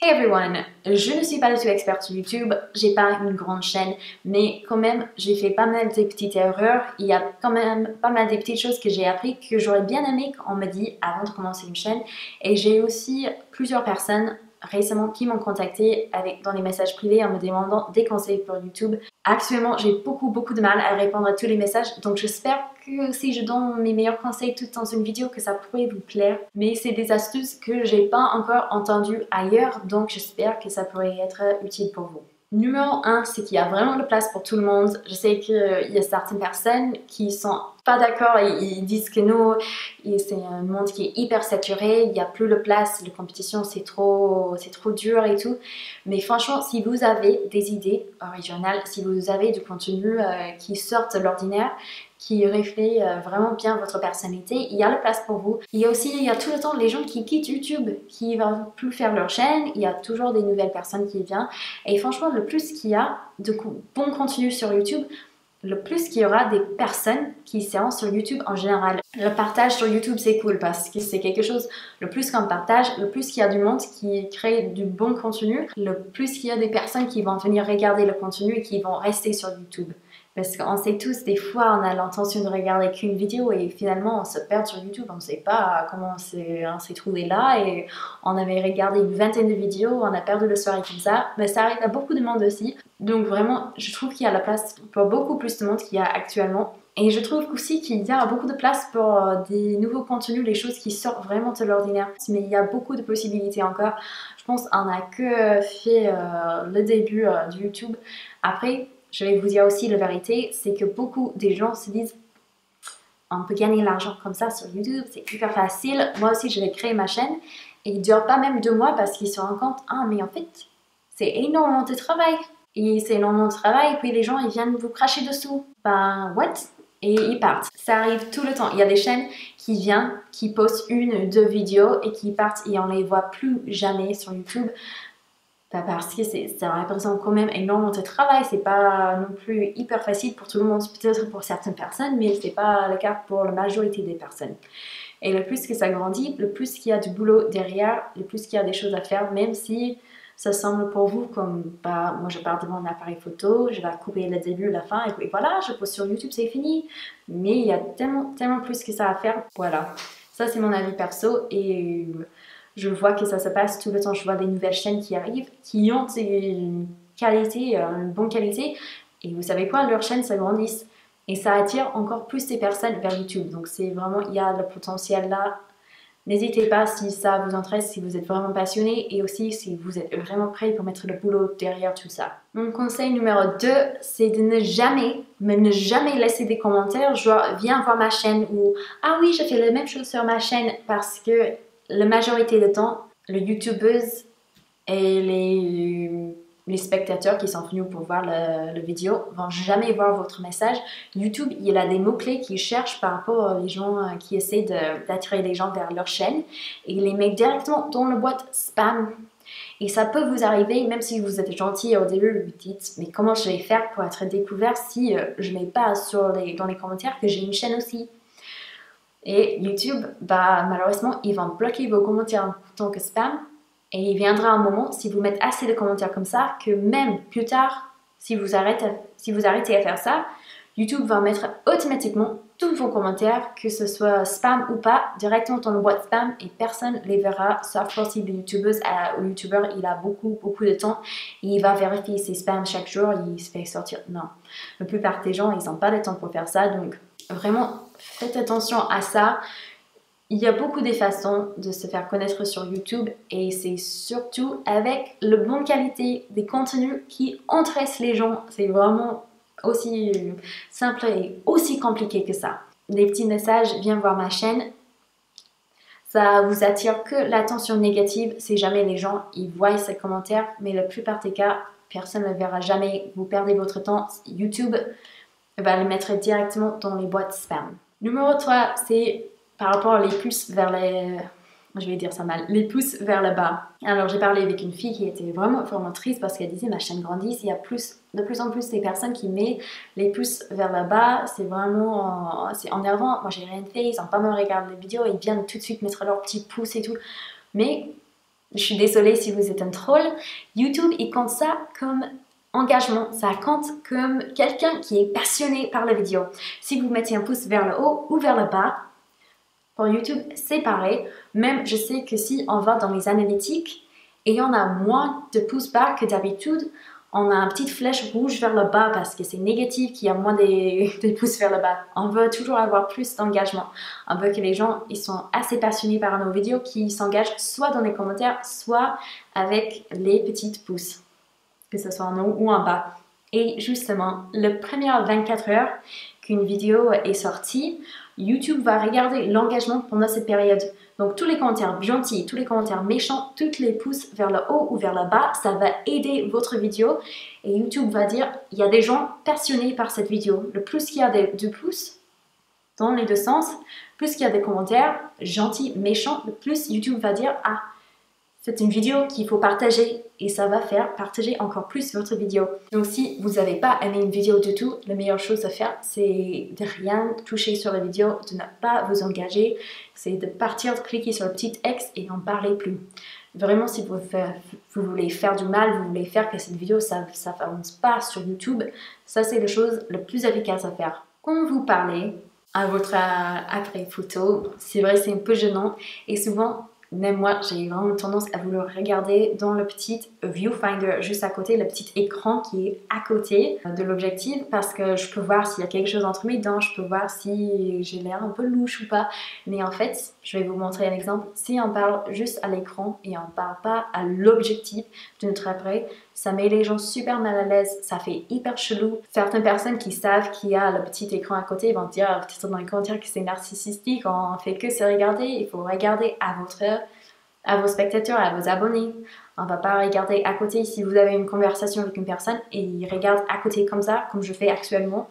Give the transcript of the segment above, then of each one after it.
Hey everyone, je ne suis pas du tout experte sur YouTube, j'ai pas une grande chaîne, mais quand même j'ai fait pas mal de petites erreurs, il y a quand même pas mal de petites choses que j'ai appris que j'aurais bien aimé qu'on me dit avant de commencer une chaîne, et j'ai aussi plusieurs personnes récemment qui m'ont contacté dans les messages privés en me demandant des conseils pour YouTube. Actuellement j'ai beaucoup de mal à répondre à tous les messages, donc j'espère que si je donne mes meilleurs conseils tout dans une vidéo que ça pourrait vous plaire, mais c'est des astuces que j'ai pas encore entendues ailleurs, donc j'espère que ça pourrait être utile pour vous. Numéro 1, c'est qu'il y a vraiment de place pour tout le monde. Je sais qu'il y a certaines personnes qui sont pas d'accord et ils disent que non, c'est un monde qui est hyper saturé, il n'y a plus de place, la compétition c'est trop dur et tout. Mais franchement, si vous avez des idées originales, si vous avez du contenu qui sort de l'ordinaire, qui reflète vraiment bien votre personnalité, il y a la place pour vous. Il y a tout le temps les gens qui quittent YouTube, qui ne vont plus faire leur chaîne, il y a toujours des nouvelles personnes qui viennent. Et franchement, le plus qu'il y a de bon contenu sur YouTube, le plus qu'il y aura des personnes qui seront sur YouTube en général. Le partage sur YouTube c'est cool parce que c'est quelque chose, le plus qu'on partage, le plus qu'il y a du monde qui crée du bon contenu, le plus qu'il y a des personnes qui vont venir regarder le contenu et qui vont rester sur YouTube. Parce qu'on sait tous, des fois, on a l'intention de regarder qu'une vidéo et finalement, on se perd sur YouTube. On ne sait pas comment on s'est trouvé là et on avait regardé une vingtaine de vidéos, on a perdu le soirée comme ça. Mais ça arrive à beaucoup de monde aussi. Donc vraiment, je trouve qu'il y a la place pour beaucoup plus de monde qu'il y a actuellement. Et je trouve aussi qu'il y a beaucoup de place pour des nouveaux contenus, les choses qui sortent vraiment de l'ordinaire. Mais il y a beaucoup de possibilités encore. Je pense qu'on n'a que fait le début de YouTube. Après, je vais vous dire aussi la vérité, c'est que beaucoup des gens se disent on peut gagner l'argent comme ça sur YouTube, c'est hyper facile. Moi aussi, je vais créer ma chaîne et il ne dure pas même 2 mois parce qu'ils se rendent compte, ah mais en fait, c'est énormément de travail. Et c'est énormément de travail et puis les gens, ils viennent vous cracher dessous. Ben, what? Et ils partent. Ça arrive tout le temps. Il y a des chaînes qui viennent, qui postent 1 ou 2 vidéos et qui partent et on les voit plus jamais sur YouTube. Parce que ça représente quand même énormément de travail, c'est pas non plus hyper facile pour tout le monde, peut-être pour certaines personnes, mais c'est pas le cas pour la majorité des personnes. Et le plus que ça grandit, le plus qu'il y a du boulot derrière, le plus qu'il y a des choses à faire, même si ça semble pour vous comme, bah, moi je pars de mon appareil photo, je vais couper le début, la fin, et puis voilà, je poste sur YouTube, c'est fini. Mais il y a tellement plus que ça à faire, voilà. Ça c'est mon avis perso et je vois que ça se passe tout le temps. Je vois des nouvelles chaînes qui arrivent, qui ont une qualité, une bonne qualité. Et vous savez quoi, leurs chaînes s'agrandissent. Et ça attire encore plus de personnes vers YouTube. Donc c'est vraiment, il y a le potentiel là. N'hésitez pas si ça vous intéresse, si vous êtes vraiment passionné et aussi si vous êtes vraiment prêt pour mettre le boulot derrière tout ça. Mon conseil numéro 2, c'est de ne jamais laisser des commentaires genre viens voir ma chaîne ou ah oui, je fais la même chose sur ma chaîne parce que la majorité du temps, les youtubeuses et les spectateurs qui sont venus pour voir la vidéo vont jamais voir votre message. YouTube, il a des mots-clés qu'il cherche par rapport aux gens qui essaient d'attirer les gens vers leur chaîne et il les met directement dans la boîte spam. Et ça peut vous arriver, même si vous êtes gentil au début, vous dites mais comment je vais faire pour être découvert si je ne mets pas dans les commentaires que j'ai une chaîne aussi. Et YouTube, bah, malheureusement, ils vont bloquer vos commentaires en tant que spam. Et il viendra un moment, si vous mettez assez de commentaires comme ça, que même plus tard, si vous arrêtez à faire ça, YouTube va mettre automatiquement tous vos commentaires, que ce soit spam ou pas, directement dans le boîte spam et personne ne les verra, sauf pour si le youtubeuse ou youtubeur il a beaucoup de temps et il va vérifier ses spams chaque jour, il se fait sortir. Non, la plupart des gens, ils n'ont pas le temps pour faire ça, donc vraiment faites attention à ça. Il y a beaucoup de façons de se faire connaître sur YouTube et c'est surtout avec la bonne qualité des contenus qui intéressent les gens. C'est vraiment aussi simple et aussi compliqué que ça. Des petits messages, viens voir ma chaîne, ça vous attire que l'attention négative. C'est jamais les gens, ils voient ces commentaires, mais la plupart des cas, personne ne le verra jamais. Vous perdez votre temps. YouTube va le mettre directement dans les boîtes spam. Numéro 3, c'est par rapport les pouces vers les... Je vais dire ça mal. Les pouces vers le bas. Alors j'ai parlé avec une fille qui était vraiment triste parce qu'elle disait ma chaîne grandit. Il y a de plus en plus des personnes qui mettent les pouces vers le bas. C'est vraiment... c'est énervant. Moi j'ai rien fait. Ils n'ont pas me regarder les vidéos. Ils viennent tout de suite mettre leurs petits pouces et tout. Mais Je suis désolée si vous êtes un troll. YouTube, il compte ça comme engagement. Ça compte comme quelqu'un qui est passionné par la vidéo. Si vous mettez un pouce vers le haut ou vers le bas, pour YouTube, c'est pareil. Même, je sais que si on va dans les analytiques et on a moins de pouces bas que d'habitude, on a une petite flèche rouge vers le bas parce que c'est négatif qu'il y a moins des pouces vers le bas. On veut toujours avoir plus d'engagement. On veut que les gens ils sont assez passionnés par nos vidéos qu'ils s'engagent soit dans les commentaires, soit avec les petites pouces, que ce soit en haut ou en bas. Et justement, le premier 24 heures qu'une vidéo est sortie, YouTube va regarder l'engagement pendant cette période. Donc tous les commentaires gentils, tous les commentaires méchants, tous les pouces vers le haut ou vers le bas, ça va aider votre vidéo. Et YouTube va dire, il y a des gens passionnés par cette vidéo. Le plus qu'il y a de pouces, dans les deux sens, plus qu'il y a des commentaires gentils, méchants, le plus YouTube va dire, ah, c'est une vidéo qu'il faut partager et ça va faire partager encore plus votre vidéo. Donc si vous n'avez pas aimé une vidéo du tout, la meilleure chose à faire, c'est de rien toucher sur la vidéo, de ne pas vous engager, c'est de partir, de cliquer sur le petit X et n'en parler plus. Vraiment, si vous voulez faire du mal, vous voulez faire que cette vidéo, ça n'avance pas sur YouTube, ça c'est la chose la plus efficace à faire. Quand vous parlez à votre appareil photo, c'est vrai, c'est un peu gênant et souvent, même moi, j'ai vraiment tendance à vouloir regarder dans le petit viewfinder juste à côté, le petit écran qui est à côté de l'objectif parce que je peux voir s'il y a quelque chose entre mes dents, je peux voir si j'ai l'air un peu louche ou pas. Mais en fait, je vais vous montrer un exemple. Si on parle juste à l'écran et on ne parle pas à l'objectif de notre appareil, ça met les gens super mal à l'aise, ça fait hyper chelou. Certaines personnes qui savent qu'il y a le petit écran à côté vont dire peut-être dans les commentaires que c'est narcissique, on fait que se regarder, il faut regarder à vos spectateurs, à vos abonnés. On ne va pas regarder à côté. Si vous avez une conversation avec une personne et il regarde à côté comme ça, comme je fais actuellement,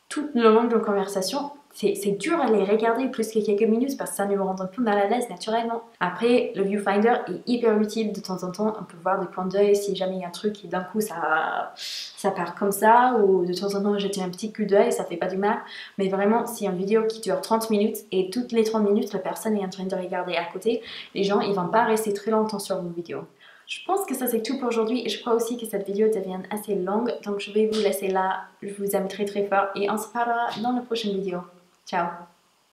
tout le long de la conversation, c'est dur à les regarder plus que quelques minutes parce que ça nous rend un peu mal à l'aise naturellement. Après, le viewfinder est hyper utile de temps en temps. On peut voir des points d'œil si jamais il y a un truc et d'un coup ça part comme ça ou de temps en temps jeter un petit coup d'œil, ça fait pas du mal. Mais vraiment, si une vidéo qui dure 30 minutes et toutes les 30 minutes la personne est en train de regarder à côté, les gens ils vont pas rester très longtemps sur vos vidéos. Je pense que ça c'est tout pour aujourd'hui et je crois aussi que cette vidéo devienne assez longue, donc je vais vous laisser là. Je vous aime très très fort et on se parlera dans la prochaine vidéo. Ciao!